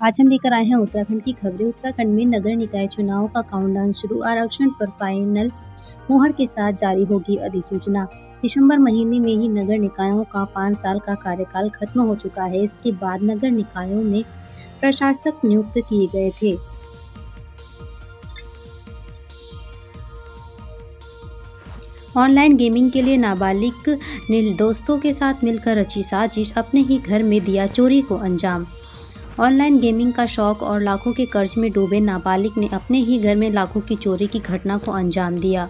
आज हम लेकर आए हैं उत्तराखंड की खबरें। उत्तराखंड में नगर निकाय चुनाव का काउंटडाउन शुरू। आरक्षण पर फाइनल मुहर के साथ जारी होगी अधिसूचना। दिसंबर महीने में ही नगर निकायों का 5 साल का कार्यकाल खत्म हो चुका है। इसके बाद नगर निकायों में प्रशासक नियुक्त किए गए थे। ऑनलाइन गेमिंग के लिए नाबालिग ने दोस्तों के साथ मिलकर रची साजिश, अपने ही घर में दिया चोरी को अंजाम। ऑनलाइन गेमिंग का शौक और लाखों के कर्ज में डूबे नाबालिग ने अपने ही घर में लाखों की चोरी की घटना को अंजाम दिया।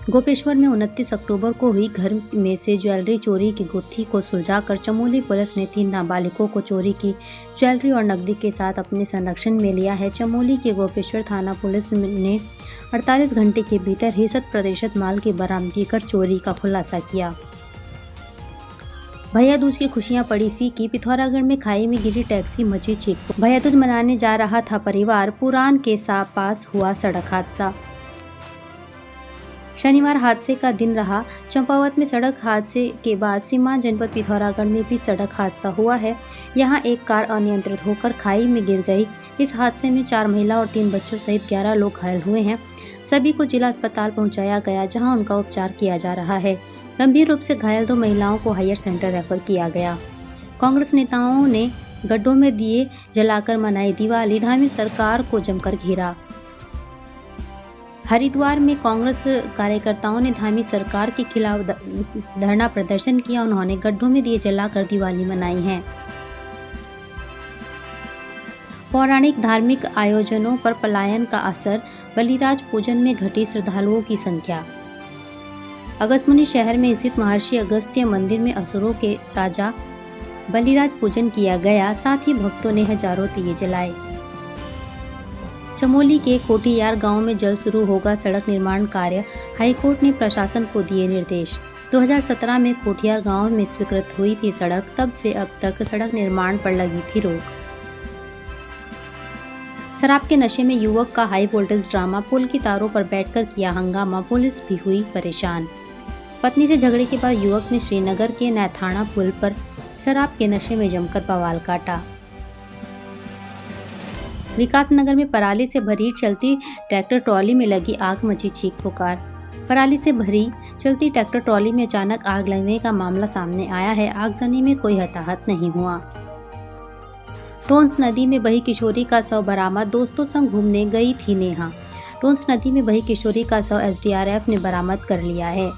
गोपेश्वर में 29 अक्टूबर को हुई घर में से ज्वेलरी चोरी की गुत्थी को सुलझाकर चमोली पुलिस ने 3 नाबालिगों को चोरी की ज्वेलरी और नकदी के साथ अपने संरक्षण में लिया है। चमोली के गोपेश्वर थाना पुलिस ने 48 घंटे के भीतर ही 100% माल की बरामदगी कर चोरी का खुलासा किया। भैया दूज की खुशियां पड़ी फीकी। पिथौरागढ़ में खाई में गिरी टैक्सी, मची चीख। भैया दूज मनाने जा रहा था परिवार, पुरान के पास हुआ सड़क हादसा। शनिवार हादसे का दिन रहा। चंपावत में सड़क हादसे के बाद सीमांत जनपद पिथौरागढ़ में भी सड़क हादसा हुआ है। यहां एक कार अनियंत्रित होकर खाई में गिर गई। इस हादसे में 4 महिला और 3 बच्चों सहित 11 लोग घायल हुए हैं। सभी को जिला अस्पताल पहुंचाया गया, जहां उनका उपचार किया जा रहा है। गंभीर रूप से घायल 2 महिलाओं को हायर सेंटर रेफर किया गया। कांग्रेस नेताओं ने गड्ढों में दिए जलाकर मनाई दिवाली, धामी सरकार को जमकर घेरा। हरिद्वार में कांग्रेस कार्यकर्ताओं ने धामी सरकार के खिलाफ धरना प्रदर्शन किया। उन्होंने गड्ढों में दिए जलाकर दिवाली मनाई है। पौराणिक धार्मिक आयोजनों पर पलायन का असर, बलिराज पूजन में घटी श्रद्धालुओं की संख्या। अगस्त्यमुनि शहर में स्थित महर्षि अगस्त्य मंदिर में असुरों के राजा बलिराज पूजन किया गया, साथ ही भक्तों ने हजारों दिए जलाए। चमोली के कोठियार गांव में जल्द शुरू होगा सड़क निर्माण कार्य, हाईकोर्ट ने प्रशासन को दिए निर्देश। 2017 में कोठियार गांव में स्वीकृत हुई थी सड़क, तब से अब तक सड़क निर्माण पर लगी थी रोक। शराब के नशे में युवक का हाई वोल्टेज ड्रामा, पुल की तारों पर बैठकर किया हंगामा, पुलिस भी हुई परेशान। पत्नी से झगड़े के बाद युवक ने श्रीनगर के नैथाना पुल पर शराब के नशे में जमकर बवाल काटा। विकासनगर में पराली से भरी चलती ट्रैक्टर ट्रॉली में लगी आग, मची चीख पुकार। पराली से भरी चलती ट्रैक्टर ट्रॉली में अचानक आग लगने का मामला सामने आया है। आगजनी में कोई हताहत नहीं हुआ। टोंस नदी में बही किशोरी का शव बरामद, दोस्तों संग घूमने गई थी नेहा। टोंस नदी में बही किशोरी का शव एसडीआरएफ ने बरामद कर लिया है।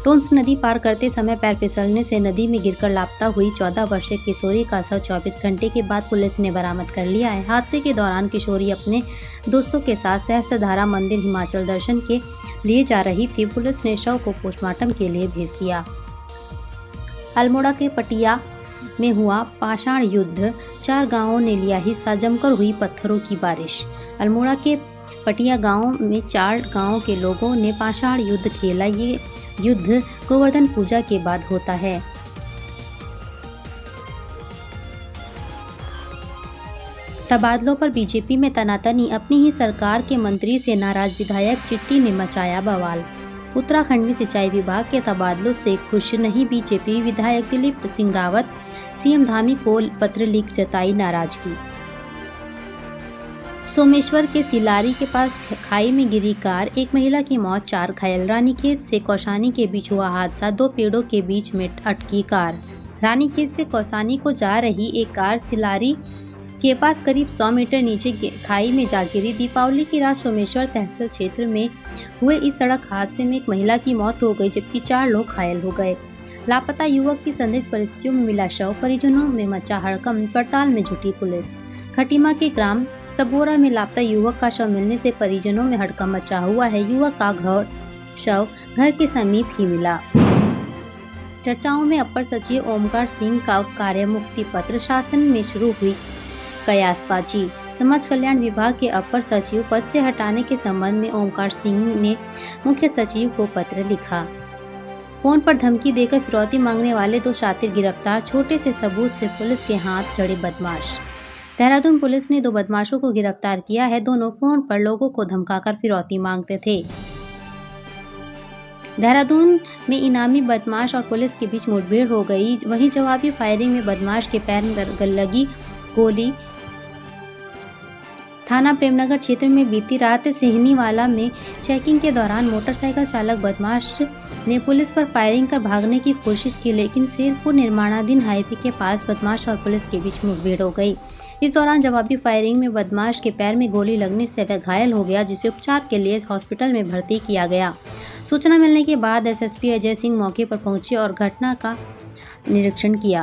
टोंस नदी पार करते समय पैर फिसलने से नदी में गिरकर लापता हुई 14 वर्षीय किशोरी का शव 24 घंटे के बाद पुलिस ने बरामद कर लिया है। हादसे के दौरान किशोरी अपने दोस्तों के साथ सहस्त्रधारा मंदिर हिमाचल दर्शन के लिए जा रही थी। पुलिस ने शव को पोस्टमार्टम के लिए भेज दिया। अल्मोड़ा के पटिया में हुआ पाषाण युद्ध, 4 गांवों ने लिया हिस्सा, जमकर हुई पत्थरों की बारिश। अल्मोड़ा के पटिया गांव में 4 गांवों के लोगों ने पाषाण युद्ध खेला। ये युद्ध गोवर्धन पूजा के बाद होता है। तबादलों पर बीजेपी में तनातनी, अपनी ही सरकार के मंत्री से नाराज विधायक चिट्टी ने मचाया बवाल। उत्तराखंड में सिंचाई विभाग के तबादलों से खुश नहीं बीजेपी, विधायक दिलीप सिंह रावत सीएम धामी को पत्र लिख जताई नाराजगी। सोमेश्वर के सिलारी के पास खाई में गिरी कार, 1 महिला की मौत, 4 घायल। रानीखेत से कौसानी के बीच हुआ हादसा, 2 पेड़ों के बीच में अटकी कार। रानीखेत से कौसानी को जा रही एक कार सिलारी के पास करीब 100 मीटर नीचे खाई में जा गिरी। दीपावली की रात सोमेश्वर तहसील क्षेत्र में हुए इस सड़क हादसे में 1 महिला की मौत हो गई, जबकि 4 लोग घायल हो गए। लापता युवक की संदिग्ध परिस्थितियों में मिला शव, परिजनों में मचा हड़कंप, पड़ताल में जुटी पुलिस। खटीमा के ग्राम सबोरा में लापता युवक का शव मिलने से परिजनों में हड़कंप मचा हुआ है। युवक का शव घर के समीप ही मिला। चर्चाओं में अपर सचिव ओमकार सिंह का कार्य मुक्ति पत्र, शासन में शुरू हुई कयासबाजी। समाज कल्याण विभाग के अपर सचिव पद से हटाने के संबंध में ओमकार सिंह ने मुख्य सचिव को पत्र लिखा। फोन पर धमकी देकर फिरौती मांगने वाले 2 शातिर गिरफ्तार, छोटे से सबूत से पुलिस के हाथ चढ़े बदमाश। देहरादून पुलिस ने 2 बदमाशों को गिरफ्तार किया है। दोनों फोन पर लोगों को धमकाकर फिरौती मांगते थे। देहरादून में इनामी बदमाश और पुलिस के बीच मुठभेड़ हो गई। वहीं जवाबी फायरिंग में बदमाश के पैर में लगी गोली थाना प्रेमनगर क्षेत्र में बीती रात सिहनीवाला में चेकिंग के दौरान मोटरसाइकिल चालक बदमाश ने पुलिस पर फायरिंग कर भागने की कोशिश की, लेकिन शेरपुर निर्माणाधीन हाईवे के पास बदमाश और पुलिस के बीच मुठभेड़ हो गई। इस दौरान जवाबी फायरिंग में बदमाश के पैर में गोली लगने से वह घायल हो गया, जिसे उपचार के लिए हॉस्पिटल में भर्ती किया गया। सूचना मिलने के बाद एसएसपी अजय सिंह मौके पर पहुंचे और घटना का निरीक्षण किया।